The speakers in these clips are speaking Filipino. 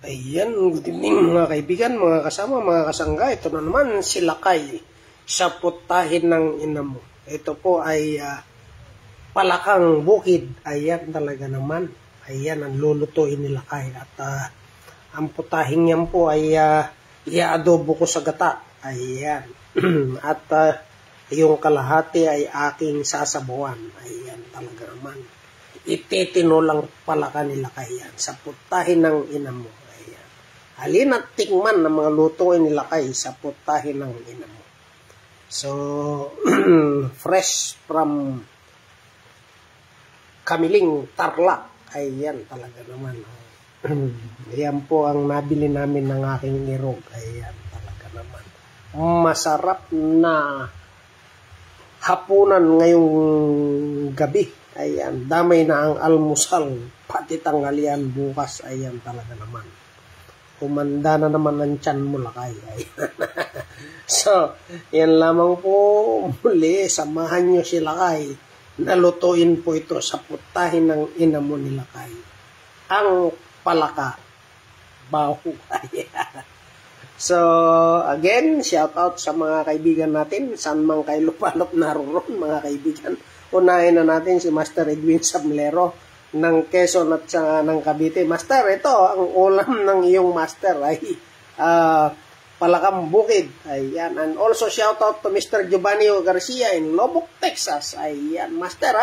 Ayan, good evening mga kaibigan, mga kasama, mga kasangga. Ito na naman si Lakay sa putahin ng ina mo. Ito po ay palakang bukid. Ayan talaga naman. Ayan ang lulutuin ni Lakay. At ang putahin niyan po ay i-adobo ko sa gata. Ayan. At yung kalahati ay aking sasabawan. Ayan talaga naman. Ititino lang palaka ni Lakay yan sa putahin ng ina mo. Halina at tikman ng mga lutuin ni Lakay sa putahin ng ina mo. So, fresh from Kamiling, Tarlac. Ayan talaga naman. Ayan po ang nabili namin ng aking irog. Ayan talaga naman. Masarap na hapunan ngayong gabi. Ayan, damay na ang almusal. Pati tanghalian bukas. Ayan talaga naman. Kumanda na naman ang tiyan mo, Lakay. So, yan lamang po muli. Samahan nyo si Lakay. Nalutuin po ito sa putahin ng ina mo ni Lakay. Ang palaka. Baho. So, again, shout out sa mga kaibigan natin. Saan man kayo lupalop naroon, mga kaibigan. Unahin na natin si Master Edwin Sablero ng Quezon at ng Cavite. Master, ito, ang ulam ng iyong master ay palakang bukid. Ayan. And also shout out to Mr. Giovanni Garcia in Lubbock, Texas. Ayan. Master,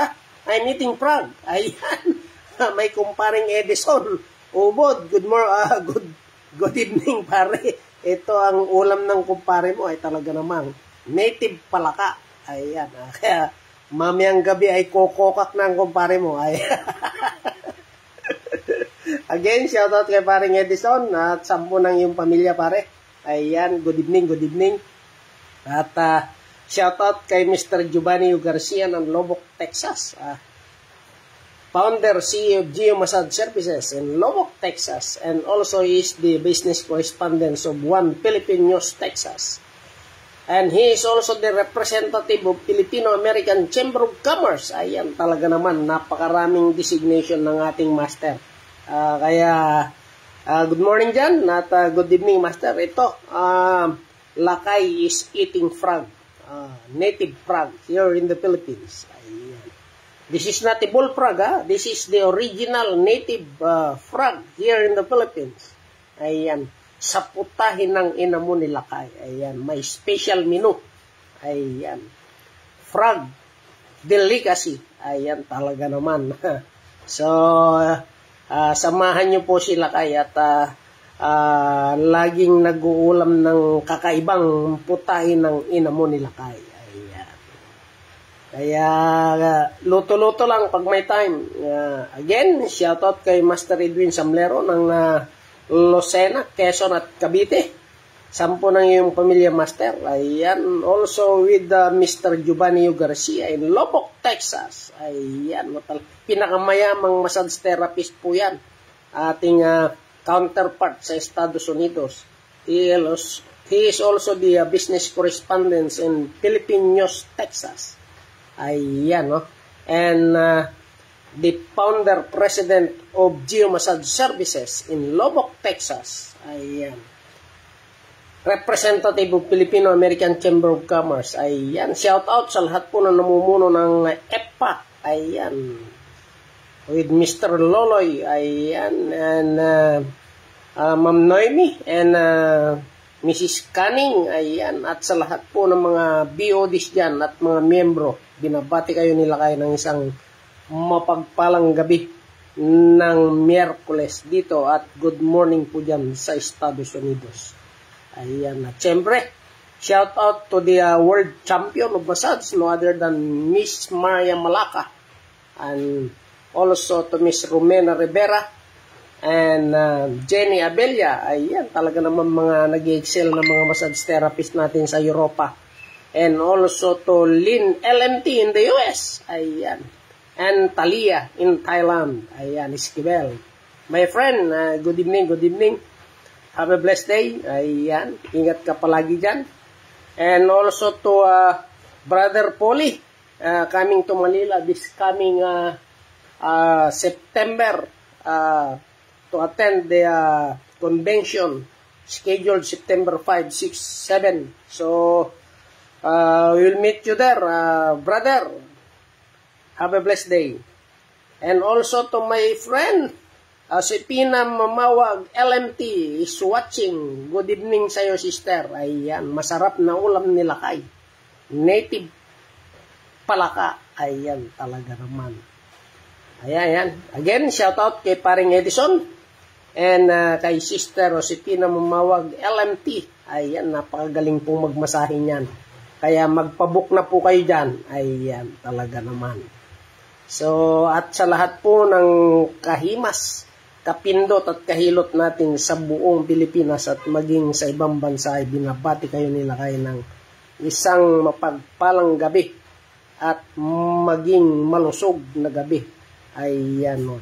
I'm eating frog. Ayan. May kumparing Edison. Ubod. Good evening, pare. Ito ang ulam ng kumpare mo ay talaga namang native palaka. Ayan. Kaya mamayang gabi ay kokokak na ang kumpare mo. Ay. Again, shout out kay paring Edison at 10 ng iyong pamilya, pare. Ayan, good evening. At shout out kay Mr. Giovanni Garcia ng Lubbock, Texas. Founder, CEO of Geo Massage Services in Lubbock, Texas. And also is the business correspondent of One Philippine News, Texas. And he is also the representative of Filipino-American Chamber of Commerce. Ayan, talaga naman, napakaraming designation ng ating master. Good morning dyan, at good evening, master. Ito, Lakay is eating frog, native frog here in the Philippines. Ayan. This is not a bullfrog, This is the original native frog here in the Philippines. Ayan. Sa putahin ng ina mo ni Lakay. Ayan, may special menu. Ayan. Frog delicacy. Ayan, talaga naman. So, samahan nyo po si Lakay at laging nag-uulam ng kakaibang putahin ng ina mo ni Lakay. Ayan. Kaya, luto-luto lang pag may time. Again, shoutout kay Master Edwin Samlero ng Lucena, Quezon at Cavite. 10 ng iyong pamilya, master. Ayan. Also with Mr. Giovanni Garcia in Lubbock, Texas. Ayan. Pinakamayamang massage therapist po yan. Ating counterpart sa Estados Unidos. He is also the business correspondent in Philippine News, Texas. Ayan. And the founder, president of Geo Massage Services in Lubbock, Texas. Ayan. Representative of Filipino-American Chamber of Commerce. Ayan. Shout out sa lahat po na namumuno ng EPA. Ayan. With Mr. Loloy. Ayan. And Ma'am Noemi. And Mrs. Canning. Ayan. At sa lahat po ng mga BODs dyan at mga miyembro. Binabati kayo nila kayo ng isang mapagpalang gabi ng Miyerkules dito at good morning po dyan sa Estados Unidos. Ayan. At syempre, shout out to the world champion of massage, no other than Miss Maria Malacca, and also to Miss Romena Rivera and Jenny Abella. Ayan, talaga naman mga nag-excel na mga massage therapist natin sa Europa. And also to Lynn LMT in the US. Ayan. And Talia in Thailand. Ayan, Esquivel. My friend, good evening. Have a blessed day. Ayan, ingat ka palagi dyan. And also to Brother Polly, coming to Manila this coming September to attend the Convention scheduled September 5, 6, 7. So, we'll meet you there, brother. Have a blessed day. And also to my friend, si Pina Mamawag LMT is watching. Good evening sa'yo, sister. Ayan, masarap na ulam nila kay. Native palaka. Ayan, talaga naman. Ayan. Again, shout out kay paring Edison. And kay sister Rosipina Mamawag LMT. Ayan, napakagaling pong magmasahin yan. Kaya magpabook na po kayo dyan. Ayan, talaga naman. So, at sa lahat po ng kahimas, kapindot at kahilot natin sa buong Pilipinas at maging sa ibang bansa ay binabati kayo nila kayo ng isang mapagpalang gabi at maging malusog na gabi. Ayan o.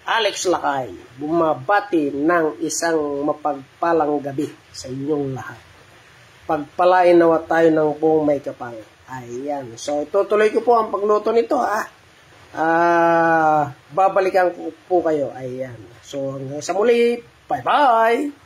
Alex Lakay, bumabati ng isang mapagpalang gabi sa inyong lahat. Pagpalain nawa tayo ng buong may kapal. Ayan. So, itutuloy ko po ang pagluto nito babalikan ko po kayo. Ayan. So, hanggang sa muli. Bye-bye!